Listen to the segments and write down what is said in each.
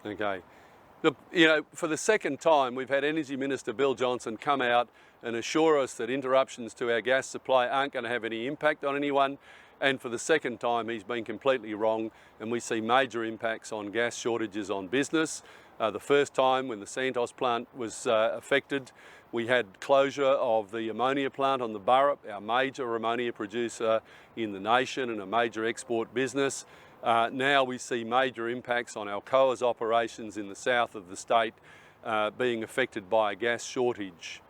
Okay. Look, for the second time, we've had Energy Minister Bill Johnston come out and assure us that interruptions to our gas supply aren't going to have any impact on anyone. And for the second time, he's been completely wrong, and we see major impacts on gas shortages on business. The first time when the Santos plant was affected, we had closure of the ammonia plant on the Burrup, our major ammonia producer in the nation and a major export business. Now we see major impacts on Alcoa's operations in the south of the state being affected by a gas shortage.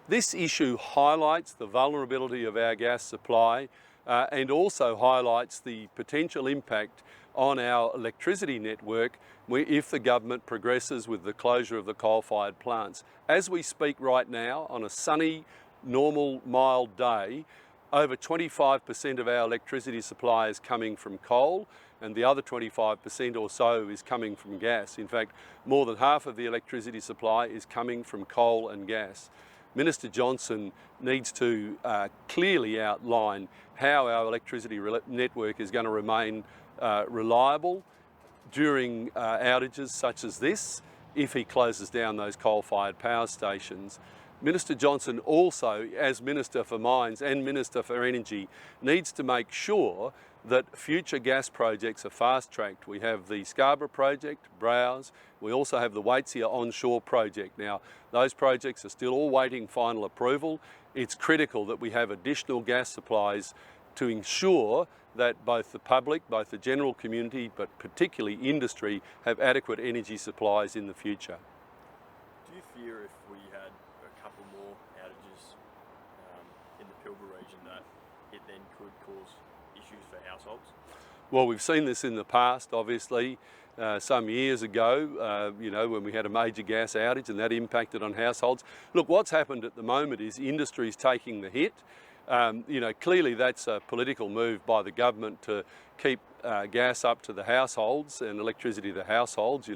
This issue highlights the vulnerability of our gas supply and also highlights the potential impact on our electricity network if the government progresses with the closure of the coal-fired plants. As we speak right now, on a sunny, normal, mild day, over 25% of our electricity supply is coming from coal, and the other 25% or so is coming from gas. In fact, more than half of the electricity supply is coming from coal and gas. Minister Johnston needs to clearly outline how our electricity network is going to remain reliable during outages such as this if he closes down those coal-fired power stations. Minister Johnston also, as Minister for Mines and Minister for Energy, needs to make sure that future gas projects are fast-tracked. We have the Scarborough project, Browse. We also have the Waitsia onshore project. Now, those projects are still all waiting final approval. It's critical that we have additional gas supplies to ensure that both the public, both the general community, but particularly industry, have adequate energy supplies in the future. Do you fear if we had a couple more outages in the Pilbara region that it then could cause issues for households? Well, we've seen this in the past, obviously. Some years ago, when we had a major gas outage and that impacted on households. Look, what's happened at the moment is industry's taking the hit. Clearly that's a political move by the government to keep gas up to the households and electricity to the households.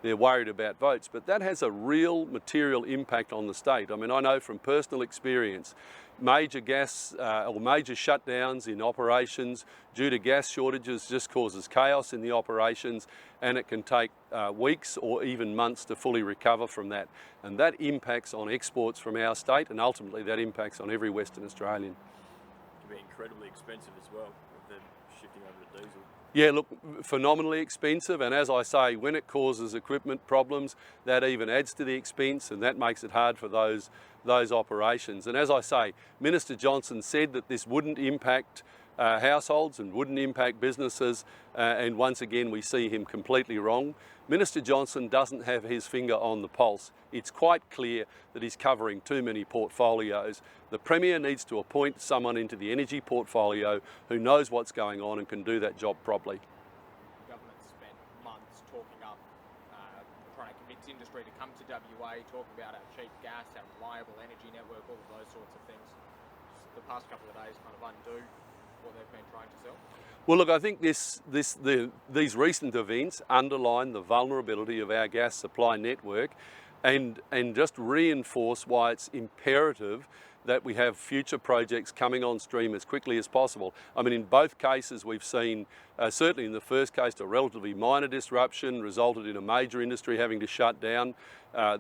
They're worried about votes, but that has a real material impact on the state. I mean, I know from personal experience, major gas or major shutdowns in operations due to gas shortages just causes chaos in the operations, and it can take weeks or even months to fully recover from that. And that impacts on exports from our state, and ultimately that impacts on every Western Australian. It can be incredibly expensive as well with them shifting over to diesel. Yeah, look, phenomenally expensive, and as I say, when it causes equipment problems, that even adds to the expense, and that makes it hard for those operations. And as I say, Minister Johnston said that this wouldn't impact households and wouldn't impact businesses, and once again we see him completely wrong. Minister Johnston doesn't have his finger on the pulse. It's quite clear that he's covering too many portfolios. The Premier needs to appoint someone into the energy portfolio who knows what's going on and can do that job properly. The government spent months talking up, trying to convince industry to come to WA, talk about our cheap gas, our reliable energy network, all of those sorts of things. Just the past couple of days kind of undo what they've been trying to sell. Well, look, I think these recent events underline the vulnerability of our gas supply network and just reinforce why it's imperative that we have future projects coming on stream as quickly as possible. I mean, in both cases we've seen, certainly in the first case, a relatively minor disruption resulted in a major industry having to shut down.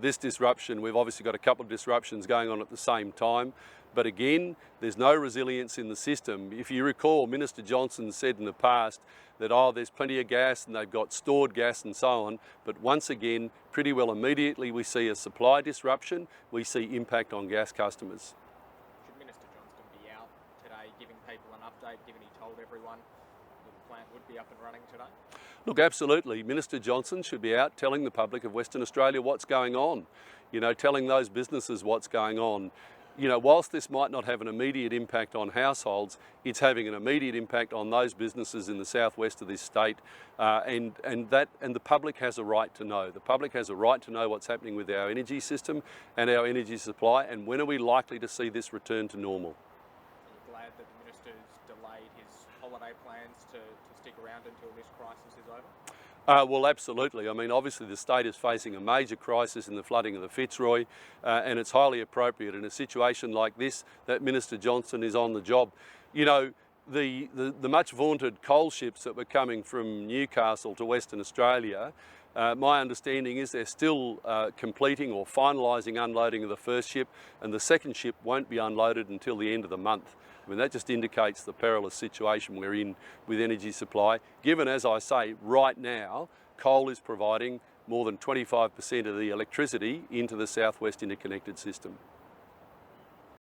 This disruption, we've obviously got a couple of disruptions going on at the same time. But again, there's no resilience in the system. If you recall, Minister Johnston said in the past that, there's plenty of gas and they've got stored gas and so on. But once again, pretty well immediately we see a supply disruption, we see impact on gas customers. Should Minister Johnston be out today giving people an update, given he told everyone that the plant would be up and running today? Look, absolutely. Minister Johnston should be out telling the public of Western Australia what's going on, telling those businesses what's going on. Whilst this might not have an immediate impact on households, it's having an immediate impact on those businesses in the southwest of this state, and the public has a right to know. The public has a right to know what's happening with our energy system and our energy supply, and when are we likely to see this return to normal. Are you glad that the Minister's delayed his holiday plans to stick around until this crisis is over? Well, absolutely. I mean, obviously the state is facing a major crisis in the flooding of the Fitzroy, and it's highly appropriate in a situation like this that Minister Johnston is on the job. the much vaunted coal ships that were coming from Newcastle to Western Australia, my understanding is they're still completing or finalising unloading of the first ship, and the second ship won't be unloaded until the end of the month. I mean, that just indicates the perilous situation we're in with energy supply, given, as I say, right now, coal is providing more than 25% of the electricity into the South West Interconnected System.